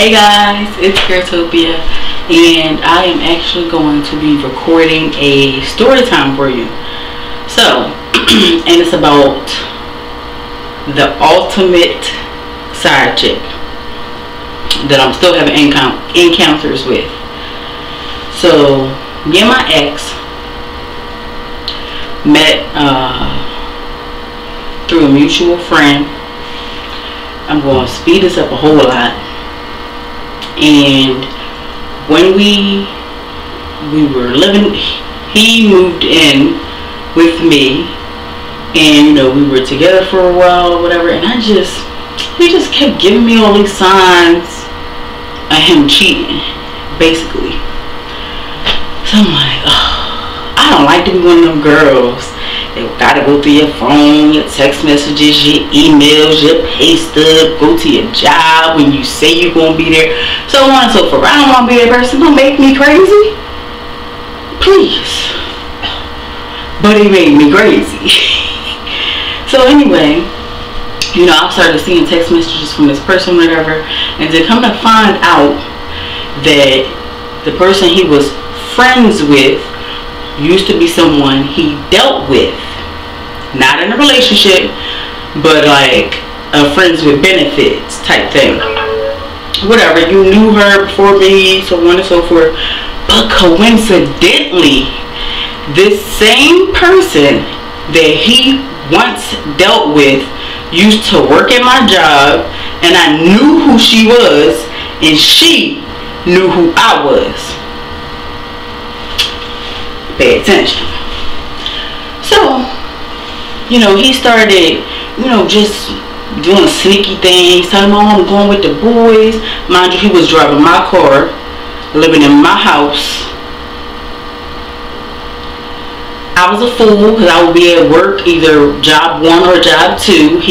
Hey guys, it's Girltopia, and I am actually going to be recording a story time for you. So, and it's about the ultimate side chick that I'm still having encounters with. So, me and my ex met through a mutual friend. I'm going to speed this up a whole lot. And when we were living, he moved in with me, and you know, we were together for a while or whatever, and he just kept giving me all these signs of him cheating, basically. So I'm like, oh, I don't like to be one of them girls that gotta go through your phone, your text messages, your emails, your pay stub, go to your job when you say you're gonna be there, so on and so forth. I don't want to be that person. Don't make me crazy, please. But he made me crazy. So anyway, you know, I started seeing text messages from this person, whatever, and then come to find out that the person he was friends with used to be someone he dealt with, not in a relationship, but like a friends with benefits type thing. Whatever, you knew her before me, so on and so forth. But coincidentally, this same person that he once dealt with used to work at my job, and I knew who she was, and she knew who I was. Pay attention. So, you know, he started, you know, just doing sneaky things, telling me, oh, I'm going with the boys. Mind you, he was driving my car, living in my house. I was a fool because I would be at work, either job 1 or job 2.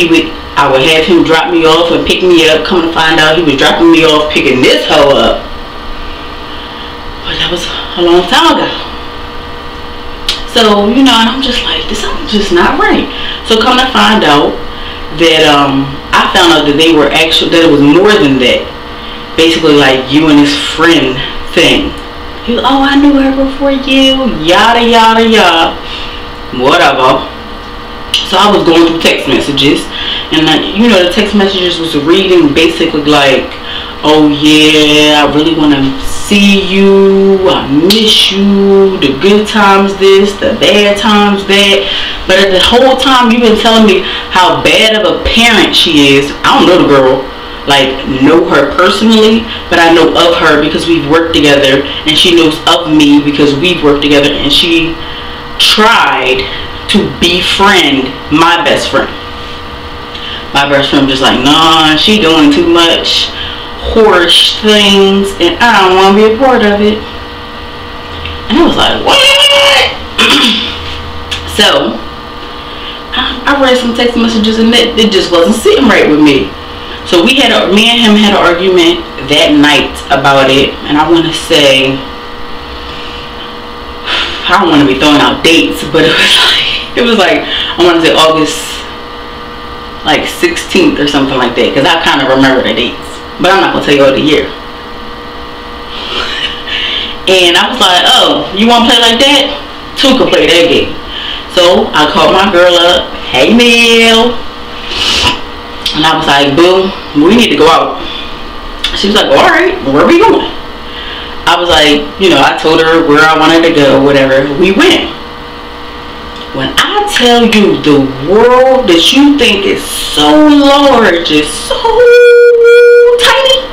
I would have him drop me off and pick me up. Come to find out, he was dropping me off, picking this hoe up. But that was a long time ago. So, you know, and I'm just like, this is just not right. So come to find out that I found out that they were actually, that it was more than that. Basically like you and his friend thing. He was, oh, I knew her before you, yada yada yada, whatever. So I was going through text messages, and you know, the text messages was reading basically like, oh yeah, I really want to see you, I miss you, the good times this, the bad times that. But the whole time you've been telling me how bad of a parent she is. I don't know the girl, like know her personally, but I know of her because we've worked together, and she knows of me because we've worked together, and she tried to befriend my best friend. My best friend was just like, nah, she doing too much horse things, and I don't want to be a part of it. And I was like, what? So I read some text messages, and it just wasn't sitting right with me. So me and him had an argument that night about it, and I want to say, I don't want to be throwing out dates, but it was like I want to say August like 16th or something like that, because I kind of remember the dates. But I'm not going to tell you all the year. And I was like, oh, you want to play like that? Two could play that game. So I called my girl up. Hey, Mel. And I was like, boo, we need to go out. She was like, alright, where are we going? I was like, you know, I told her where I wanted to go, whatever. We went. When I tell you the world that you think is so large, is so tiny,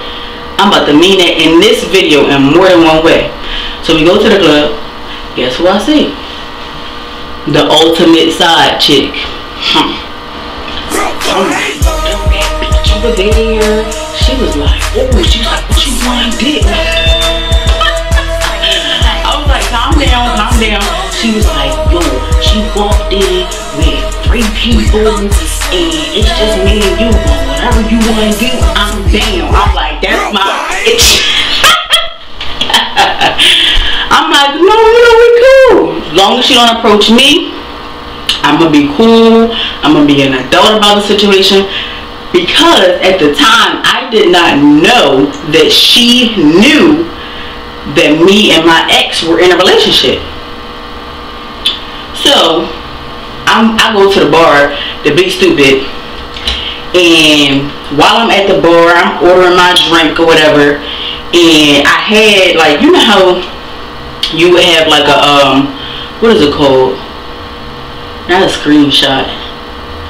I'm about to mean it in this video in more than one way. So we go to the club. Guess who I see? The ultimate side chick. Over there, she was like, oh, she's like, what you want to do? I was like, calm down, calm down. She was like, yo, she walked in with 3 people, and it's just me and you. Whatever you want to do, I'm down. I'm like, that's my bitch. I'm like, no, you know, we cool. As long as she don't approach me, I'm gonna be cool. I'm gonna be an adult about the situation. because at the time I did not know that she knew that me and my ex were in a relationship. So I go to the bar to be stupid, and while I'm at the bar, I'm ordering my drink or whatever, and I had, like, you know how you would have like a what is it called? Not a screenshot.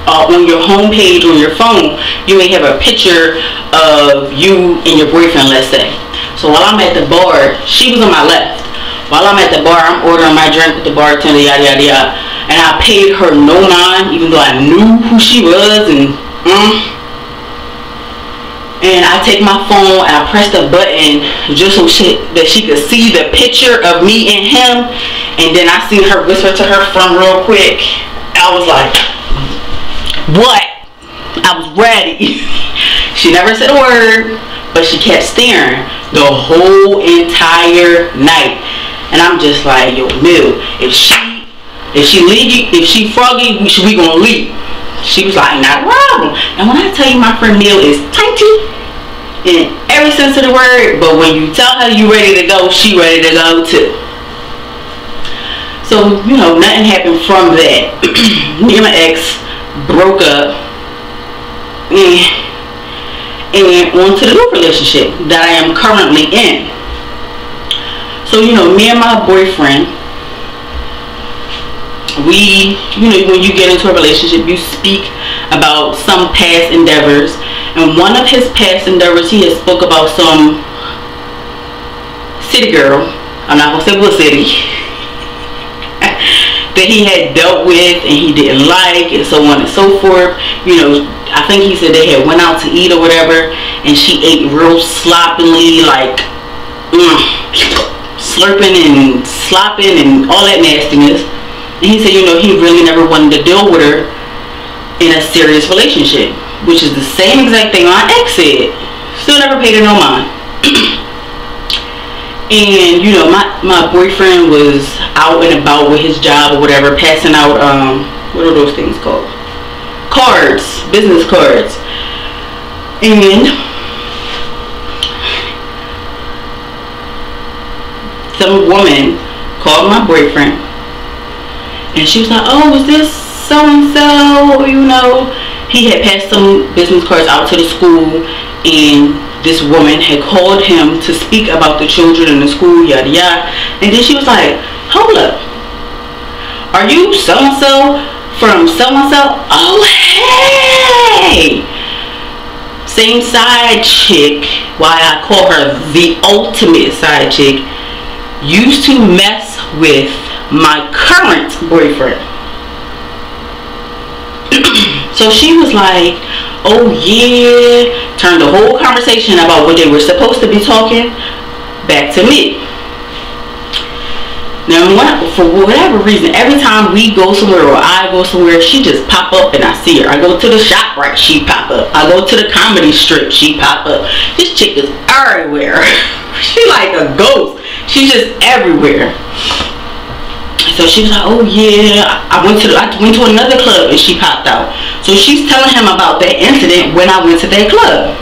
On your home page on your phone, you may have a picture of you and your boyfriend, let's say. So while I'm at the bar, she was on my left. While I'm at the bar, I'm ordering my drink with the bartender, yada yada yada, and I paid her no mind, even though I knew who she was, and I take my phone and I press the button just so that she could see the picture of me and him. And then I seen her whisper to her friend real quick. I was like, what? I was ready. She never said a word, but she kept staring the whole entire night. And I'm just like, yo, Mill, if she froggy, we gonna leave. She was like, not a problem. And when I tell you, my friend Mill is tiny in every sense of the word, but when you tell her you ready to go, she ready to go too. So, you know, nothing happened from that. Me and my ex broke up, and on to the new relationship that I am currently in. So, you know, me and my boyfriend, we, you know, when you get into a relationship, you speak about some past endeavors. And one of his past endeavors, he had spoke about some city girl, I'm not going to say what city, that he had dealt with and he didn't like, and so on and so forth. You know, I think he said they had went out to eat or whatever, and she ate real sloppily, like slurping and slopping and all that nastiness. And he said, you know, he really never wanted to deal with her in a serious relationship, which is the same exact thing my ex said. Still never paid her no mind. And, you know, my boyfriend was out and about with his job or whatever, passing out, what are those things called? Cards, business cards. And some woman called my boyfriend, and she was like, oh, is this so-and-so? You know, he had passed some business cards out to the school, and this woman had called him to speak about the children in the school, yada yada. And then she was like, hold up, are you so-and-so from so-and-so? Oh, hey! Same side chick, why I call her the ultimate side chick, used to mess with my current boyfriend. So she was like, oh yeah, turned the whole conversation about what they were supposed to be talking back to me. Now, for whatever reason, every time we go somewhere or I go somewhere, she just pop up and I see her. I go to the shop, right, she pop up. I go to the comedy strip, she pop up. This chick is everywhere. She like a ghost. She's just everywhere. So she was like, oh yeah, I went to another club and she popped out. So she's telling him about that incident when I went to that club.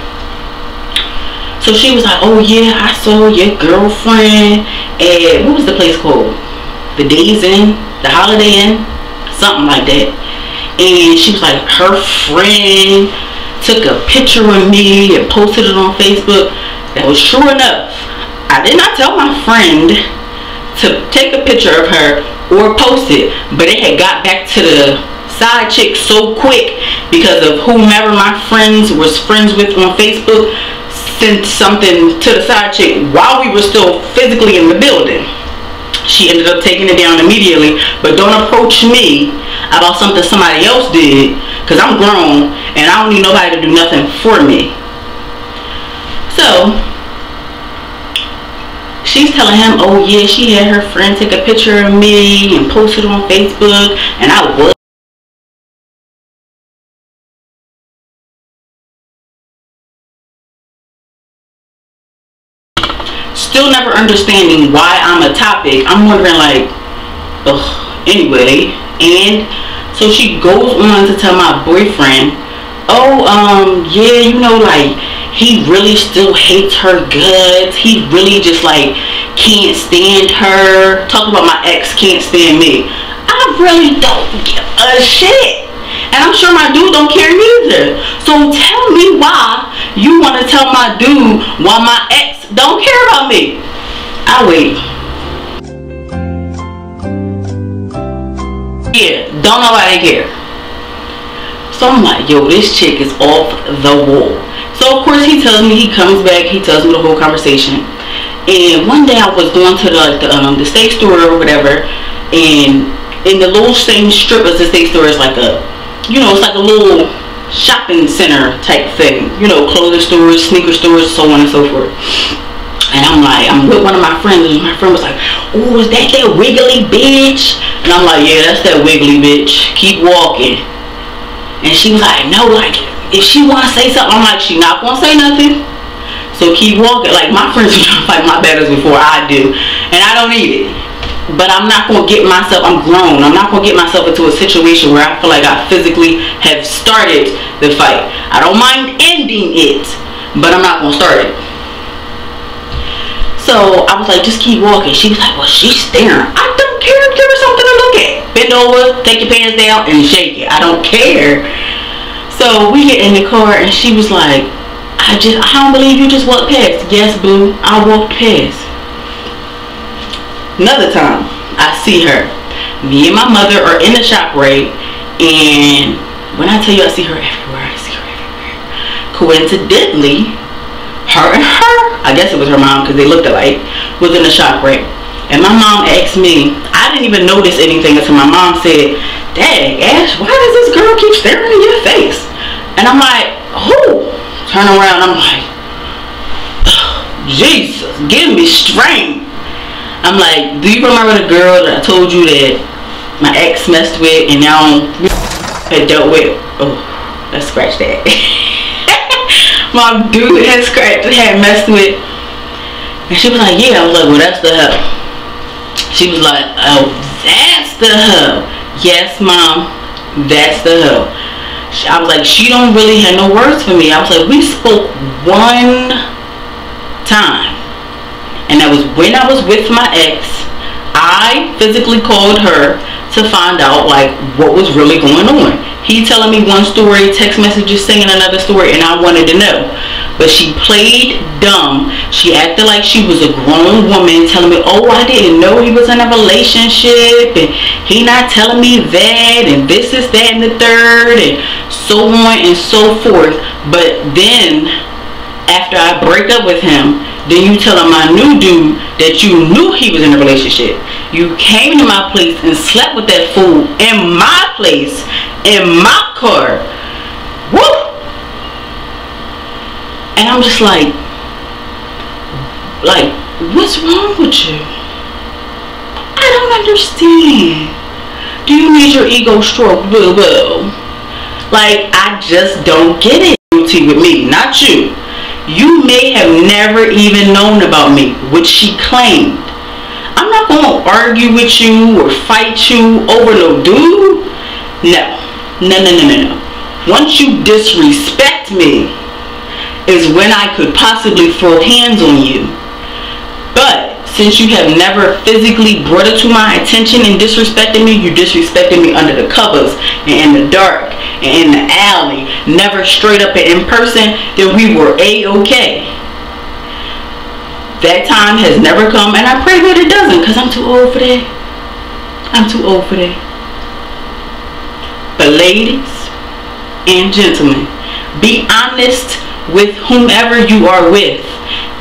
So she was like, oh yeah, I saw your girlfriend at, what was the place called? The Days Inn? The Holiday Inn? Something like that. And she was like, her friend took a picture of me and posted it on Facebook. That was true enough. I did not tell my friend to take a picture of her or post it, but it had got back to the side chick so quick because of whomever my friends was friends with on Facebook sent something to the side chick while we were still physically in the building. She ended up taking it down immediately. But don't approach me about something somebody else did, because I'm grown and I don't need nobody to do nothing for me. So she's telling him, oh yeah, she had her friend take a picture of me and post it on Facebook, and I was still never understanding why I'm a topic. I'm wondering, like, ugh, anyway. And so she goes on to tell my boyfriend oh, yeah, you know, like, he really still hates her guts. He really just, like, can't stand her. Talk about my ex can't stand me. I really don't give a shit. And I'm sure my dude don't care neither. So tell me why you want to tell my dude why my ex don't care about me. I wait. Yeah, don't nobody care. So I'm like, yo, this chick is off the wall. So of course he tells me, he comes back, he tells me the whole conversation. And one day I was going to the state store or whatever, and in the little same strip as the state store is like a, you know, it's like a little shopping center type thing. You know, clothing stores, sneaker stores, so on and so forth. And I'm like, I'm with one of my friends, and my friend was like, oh, is that wiggly bitch? And I'm like, yeah, that's that wiggly bitch. Keep walking. And she was like, no, like, if she want to say something, I'm like, she not going to say nothing. So keep walking. Like, my friends are trying to fight my battles before I do. And I don't need it. But I'm not going to get myself, I'm grown. I'm not going to get myself into a situation where I feel like I physically have started the fight. I don't mind ending it, but I'm not going to start it. So I was like, just keep walking. She was like, well, she's staring. I don't care. Give her something to look at. Bend over, take your pants down, and shake it. I don't care. So we get in the car, and she was like, I don't believe you just walked past. Yes, boo, I walked past. Another time, I see her. Me and my mother are in the shop, right? And when I tell you I see her everywhere, I see her everywhere. Coincidentally, her and her, I guess it was her mom because they looked alike, was in the shop, right? And my mom asked me, I didn't even notice anything until my mom said, dang, Ash, why does this girl keep staring in your face? And I'm like, who? Turn around, I'm like, Jesus, give me strength. I'm like, do you remember the girl that I told you that my ex messed with and now had dealt with? Oh, let's scratch that. My dude had messed with. And she was like, yeah. I was like, well, that's the hoe. She was like, oh, that's the hoe. Yes, mom, that's the hoe. I was like, she don't really have no words for me. I was like, we spoke one time. And that was when I was with my ex. I physically called her to find out, like, what was really going on. He telling me one story, text messages saying another story, and I wanted to know. But she played dumb. She acted like she was a grown woman, telling me, oh, I didn't know he was in a relationship, and he not telling me that, and this is that and the third, and so on and so forth. But then, after I break up with him, then you telling my new dude that you knew he was in a relationship. You came to my place and slept with that fool in my place, in my car. Woo! And I'm just like, what's wrong with you? I don't understand. Do you need your ego stroked, boo-boo? Like, I just don't get it. With me, not you. You may have never even known about me, which she claimed. I'm not going to argue with you or fight you over no dude. No. Once you disrespect me is when I could possibly throw hands on you. But since you have never physically brought it to my attention and disrespected me, you disrespected me under the covers and in the dark and in the alley, never straight up and in person, then we were A-okay. That time has never come, and I pray that it doesn't, because I'm too old for that. I'm too old for that. But ladies and gentlemen, be honest with whomever you are with.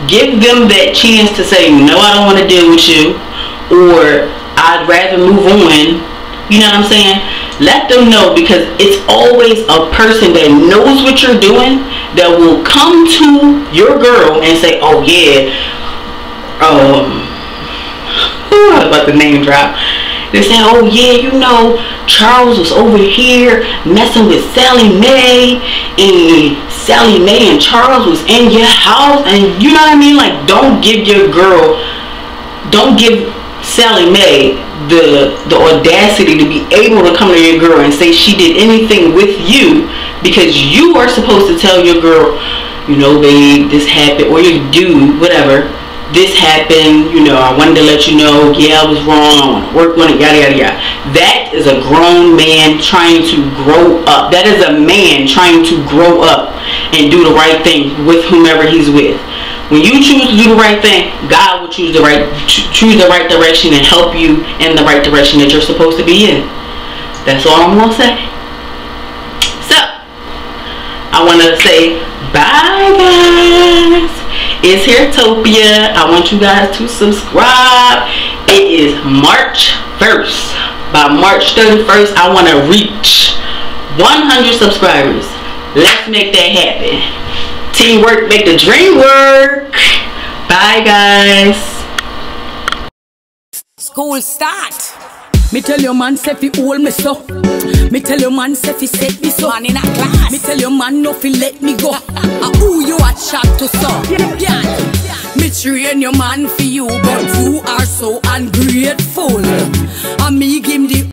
Give them that chance to say, no, I don't want to deal with you, or I'd rather move on. You know what I'm saying? Let them know, because it's always a person that knows what you're doing that will come to your girl and say, oh yeah, I was about to name drop. They say, oh yeah, you know, Charles was over here messing with Sally Mae, and Sally Mae and Charles was in your house, and you know what I mean? Like, don't give Sally Mae the audacity to be able to come to your girl and say she did anything with you because you are supposed to tell your girl, you know, babe, this happened, or your dude, whatever, this happened, you know, I wanted to let you know, yeah, I was wrong, I want to work on it, yada yada yada. That is a grown man trying to grow up. That is a man trying to grow up and do the right thing with whomever he's with. When you choose to do the right thing, God will choose the right direction and help you in the right direction that you're supposed to be in. That's all I'm gonna say. So I want to say bye, guys. It's Hairtopia. I want you guys to subscribe. It is March 1st. By March 31st, I want to reach 100 subscribers. Let's make that happen. Teamwork make the dream work. Bye, guys. School start. Me tell your man say fi hold me so. Me tell your man say fi set me so. Man in a class. Me tell your man no fi let me go. Who you a chat to so? Yeah. Me train your man for you, but you are so ungrateful. And me give him the